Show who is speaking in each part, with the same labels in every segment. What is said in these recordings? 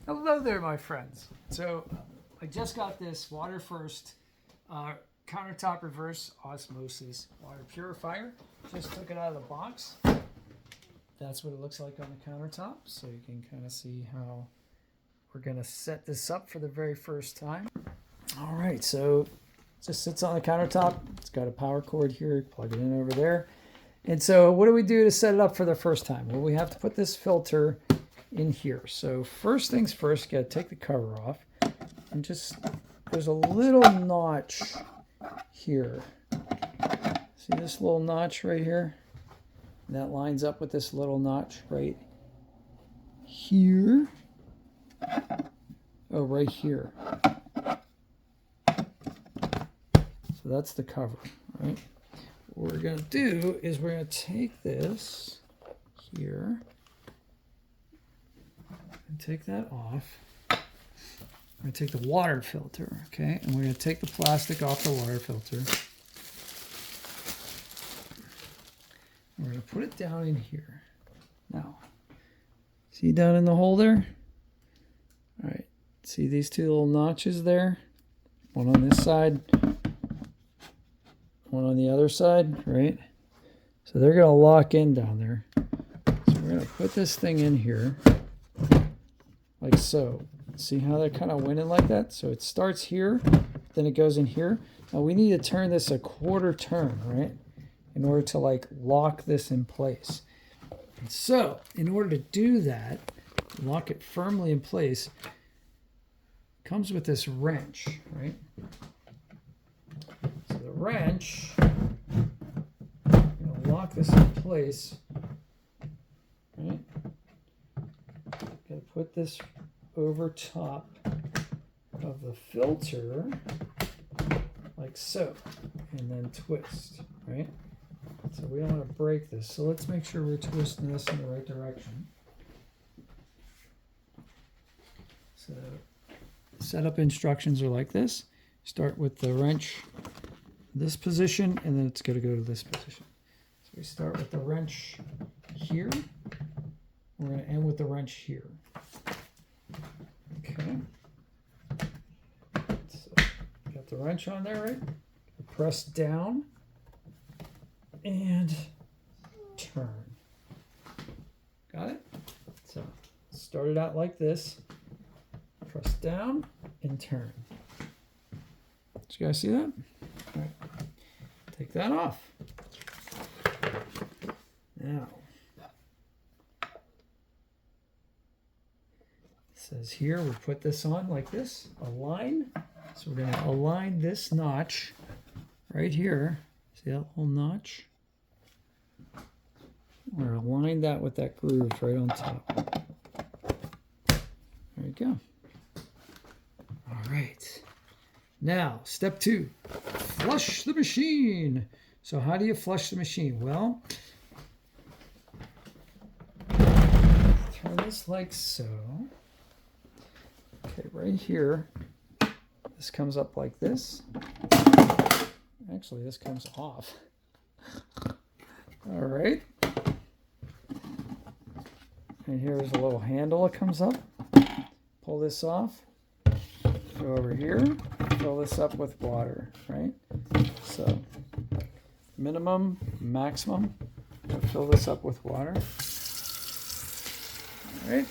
Speaker 1: Hello there, my friends. So I just got this WaterFirst Countertop Reverse Osmosis Water Purifier. Just took it out of the box. That's what it looks like on the countertop. So you can kind of see how we're going to set this up for the very first time. All right, so it just sits on the countertop. It's got a power cord here. Plug it in over there. And so what do we do to set it up for the first time? Well, we have to put this filter in here. So first things first, you got to take the cover off. And just, there's a little notch here. See this little notch right here? And that lines up with this little notch right here. Oh, right here. So that's the cover, right? What we're going to do is we're going to take this here and take that off. I'm going to take the water filter, okay? And we're going to take the plastic off the water filter. We're going to put it down in here. Now, see down in the holder? All right, see these two little notches there? One on this side, one on the other side, right? So they're going to lock in down there. So we're going to put this thing in here, like so. See how that kind of went in like that? So it starts here, then it goes in here. Now we need to turn this a quarter turn, right? In order to like lock this in place. And so in order to do that, lock it firmly in place, it comes with this wrench, right? So the wrench, I'm going to lock this in place, right? Got to put this over top of the filter like so, and then twist, right? So we don't want to break this. So let's make sure we're twisting this in the right direction. So setup instructions are like this. Start with the wrench this position, and then it's going to go to this position. So we start with the wrench here. We're going to end with the wrench here. Okay. So got the wrench on there, right? Press down and turn. Got it? So start it out like this. Press down and turn. Did you guys see that? All right. Take that off. Now, it says here we put this on like this, align. So we're going to align this notch right here. See that little notch? We're going to align that with that groove right on top. There you go. All right. Now, step 2, flush the machine. So how do you flush the machine? Well, turn this like so. Okay, right here, this comes up like this. Actually, this comes off. All right. And here's a little handle that comes up. Pull this off. Go over here. Fill this up with water, right? So, minimum, maximum. We'll fill this up with water. All right.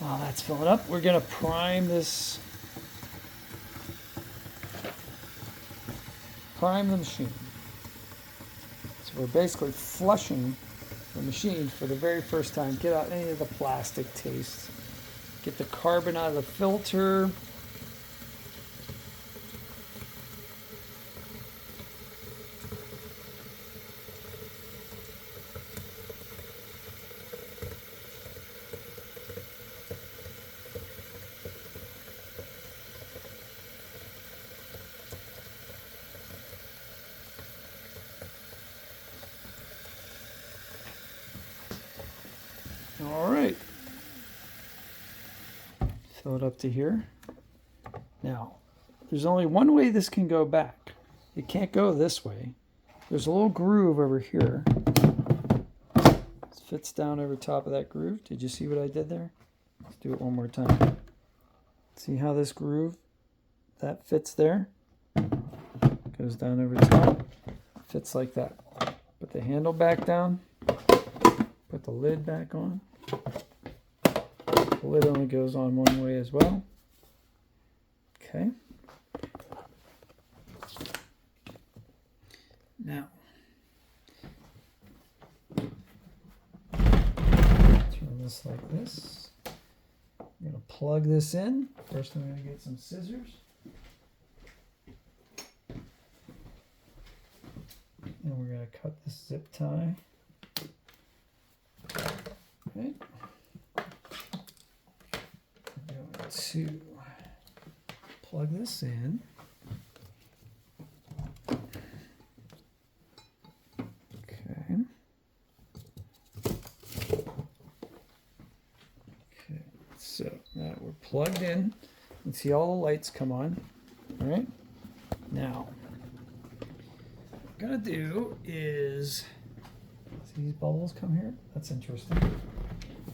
Speaker 1: While that's filling up, we're going to prime this. Prime the machine. So we're basically flushing the machine for the very first time. Get out any of the plastic taste. Get the carbon out of the filter. All right, fill it up to here. Now, there's only one way this can go back. It can't go this way. there's a little groove over here. It fits down over top of that groove. Did you see what I did there? Let's do it one more time. See how this groove, that fits there? Goes down over top. Fits like that. Put the handle back down. Put the lid back on. The lid only goes on one way as well. Okay. Now, turn this like this. I'm going to plug this in. First, I'm going to get some scissors. And we're going to cut this zip tie. Okay. I'm going to plug this in. So now we're plugged in. You can see all the lights come on. All right. Now, what I'm going to do is, see these bubbles come here? That's interesting.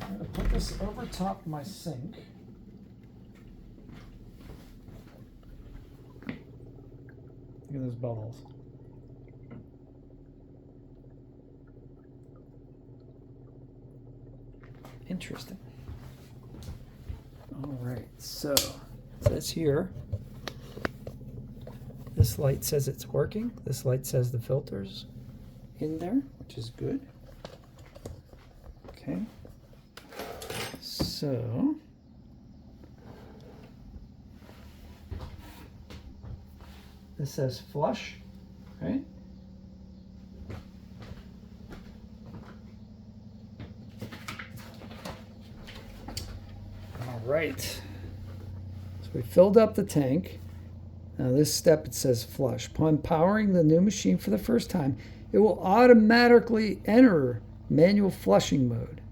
Speaker 1: I'm going to put this over top of my sink. Look at those bubbles. Interesting. All right, so it says here, this light says it's working. This light says the filter's in there, which is good. Okay, so this says flush, right? Right, so we filled up the tank. Now this step, it says flush. Upon powering the new machine for the first time, it will automatically enter manual flushing mode.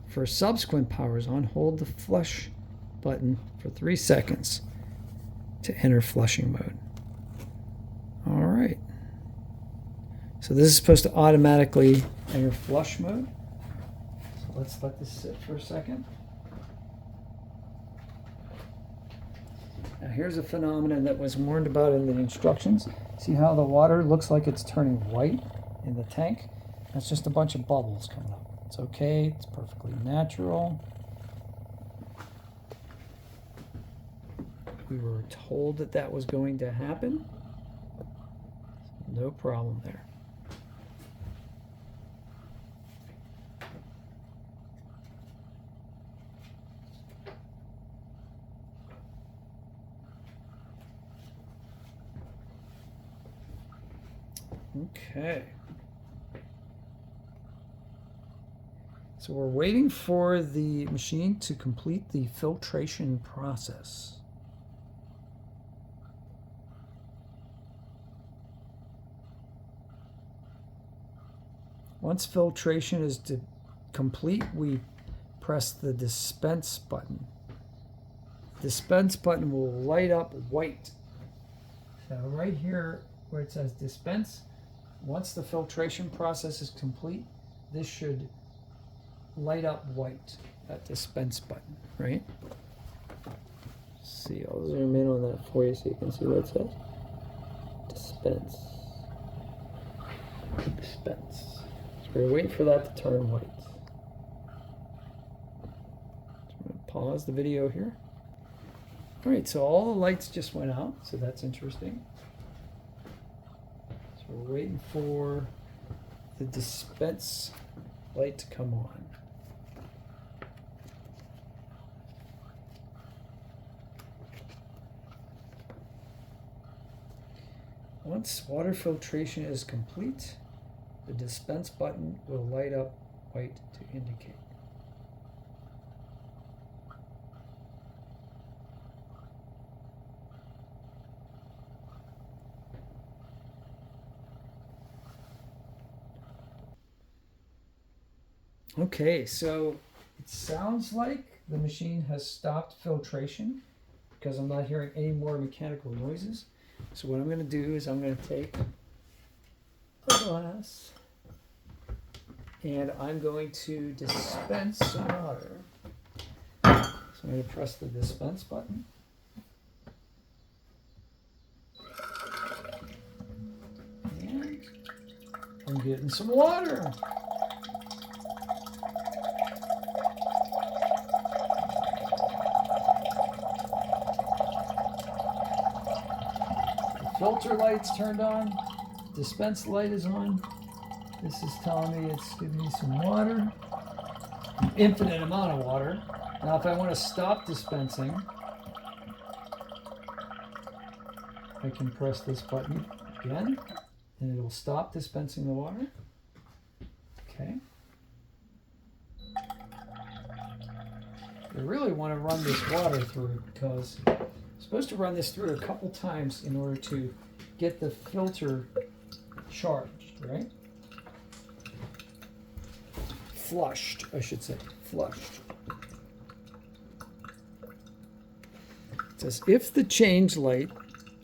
Speaker 1: For subsequent powers on, hold the flush button for 3 seconds to enter flushing mode. All right, so this is supposed to automatically enter flush mode. So let's let this sit for a second. Now here's a phenomenon that was warned about in the instructions. See how the water looks like it's turning white in the tank? That's just a bunch of bubbles coming up. It's okay, it's perfectly natural. We were told that that was going to happen. No problem there. Okay. So we're waiting for the machine to complete the filtration process. Once filtration is complete, we press the dispense button. Dispense button will light up white. So right here where it says dispense, once the filtration process is complete, this should light up white, that dispense button, right? Let's see, I'll zoom in on that for you so you can see what it says. Dispense. Dispense. So we're waiting for that to turn white. So I'm going to pause the video here. All right, so all the lights just went out, so that's interesting. So we're waiting for the dispense light to come on. Once water filtration is complete, the dispense button will light up white to indicate. Okay, so it sounds like the machine has stopped filtration because I'm not hearing any more mechanical noises. So what I'm going to do is I'm going to take glass. And I'm going to dispense some water. So I'm going to press the dispense button. And I'm getting some water. The filter light's turned on. Dispense light is on. This is telling me it's giving me some water. An infinite amount of water. Now if I want to stop dispensing, I can press this button again and it'll stop dispensing the water. Okay. I really want to run this water through because I'm supposed to run this through a couple times in order to get the filter charged, right? Flushed, I should say, flushed. It says, if the change light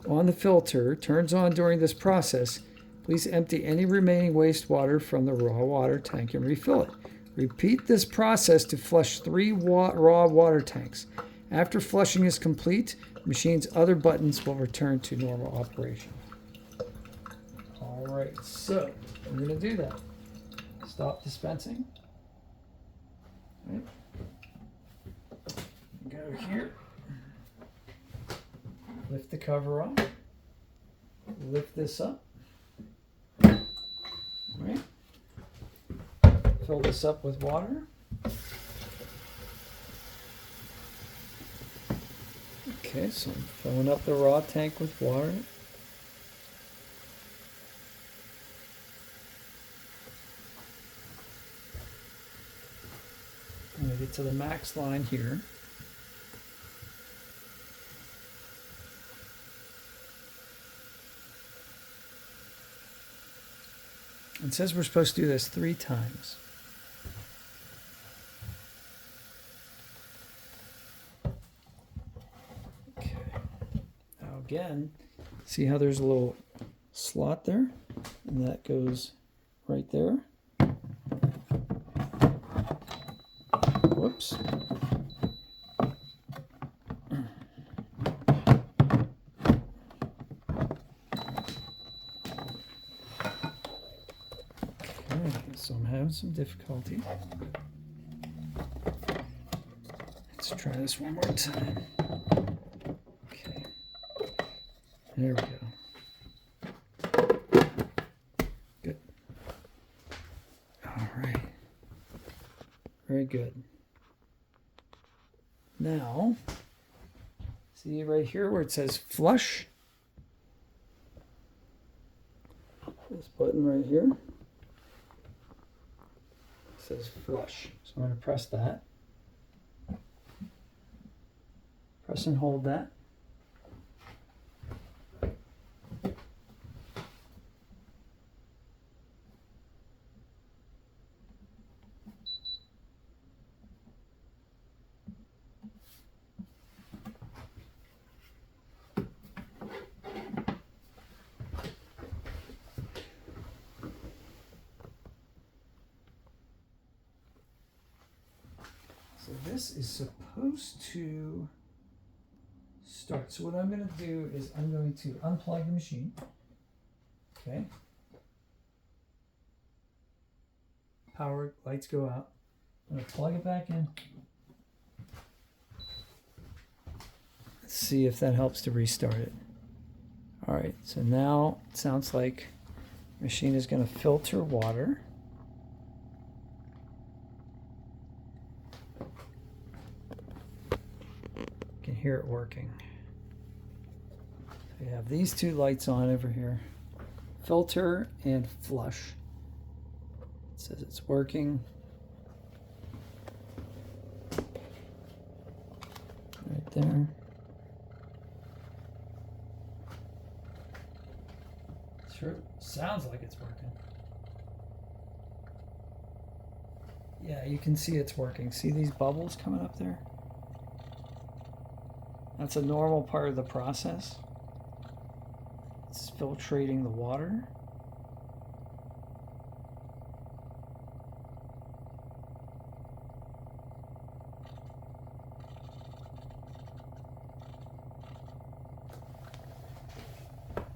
Speaker 1: on the filter turns on during this process, please empty any remaining wastewater from the raw water tank and refill it. Repeat this process to flush 3 raw water tanks. After flushing is complete, the machine's other buttons will return to normal operation. All right, so I'm going to do that. Stop dispensing. Right. Go here. Lift the cover off. Lift this up. Right. Fill this up with water. Okay, so I'm filling up the raw tank with water. I'm going to get to the max line here. It says we're supposed to do this 3 times. Okay. Now again, see how there's a little slot there? And that goes right there. Whoops. So I'm having some difficulty. Let's try this one more time. Okay. There we go. Good. All right. Very good. Now, see right here where it says flush? This button right here says flush. So I'm going to press that. Press and hold that. So this is supposed to start. So what I'm going to do is I'm going to unplug the machine. Okay. Power, lights go out. I'm going to plug it back in. Let's see if that helps to restart it. All right, so now it sounds like the machine is going to filter water. You can hear it working. So you have these 2 lights on over here. Filter and flush. It says it's working. Right there. Sure, sounds like it's working. Yeah, you can see it's working. See these bubbles coming up there? That's a normal part of the process. It's filtrating the water.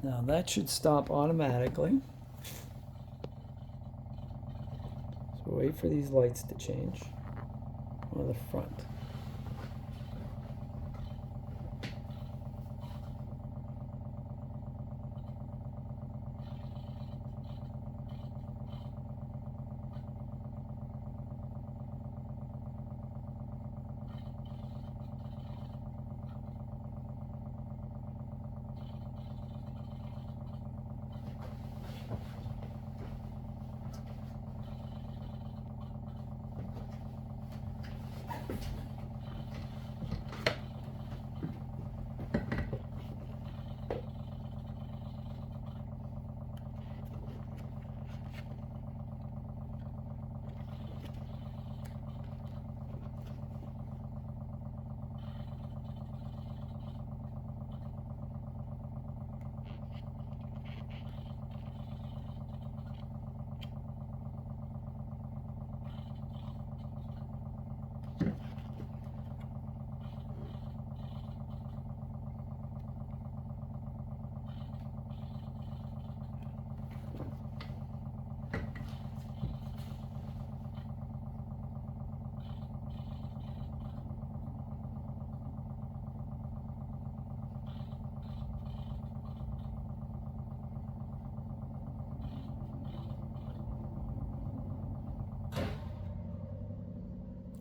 Speaker 1: Now that should stop automatically. So wait for these lights to change on the front.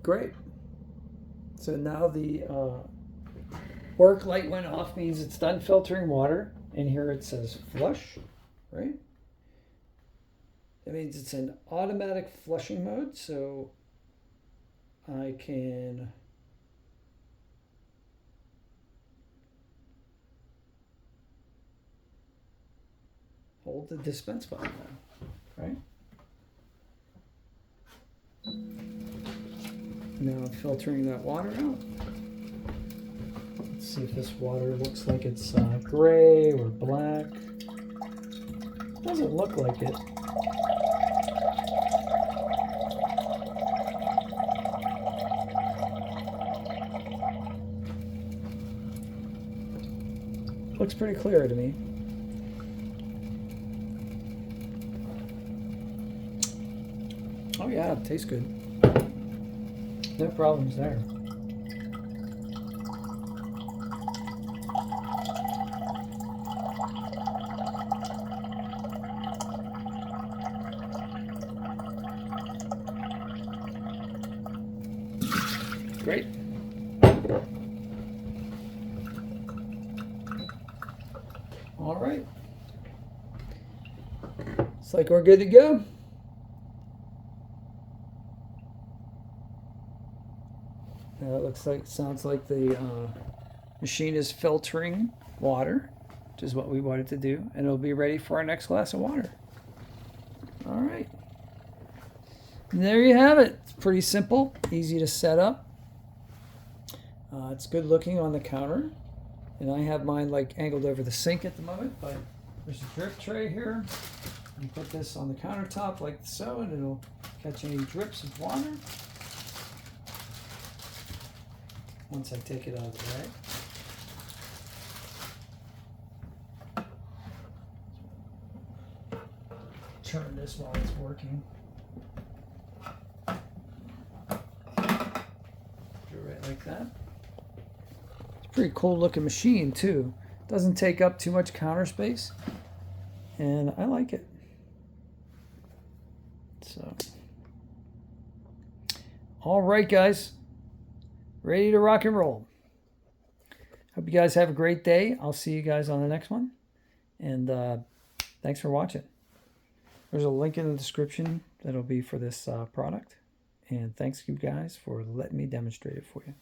Speaker 1: Great. So now the work light went off, means it's done filtering water. And here it says flush, right? That means it's in automatic flushing mode. So I can hold the dispense button now, right? Now I'm filtering that water out. Let's see if this water looks like it's gray or black. Doesn't look like it. Looks pretty clear to me. Oh yeah, it tastes good. No problems there. Great. All right. It's like we're good to go. It looks like, sounds like the machine is filtering water, which is what we wanted to do, and it'll be ready for our next glass of water. All right. And there you have it. It's pretty simple, easy to set up. It's good looking on the counter, and I have mine like angled over the sink at the moment, but there's a drip tray here. You put this on the countertop like so, and it'll catch any drips of water. Once I take it out of the bag. Turn this while it's working. Do it right like that. It's a pretty cool looking machine too. Doesn't take up too much counter space, and I like it. So, all right, guys. Ready to rock and roll. Hope you guys have a great day. I'll see you guys on the next one. And thanks for watching. There's a link in the description that'll be for this product. And thanks you guys for letting me demonstrate it for you.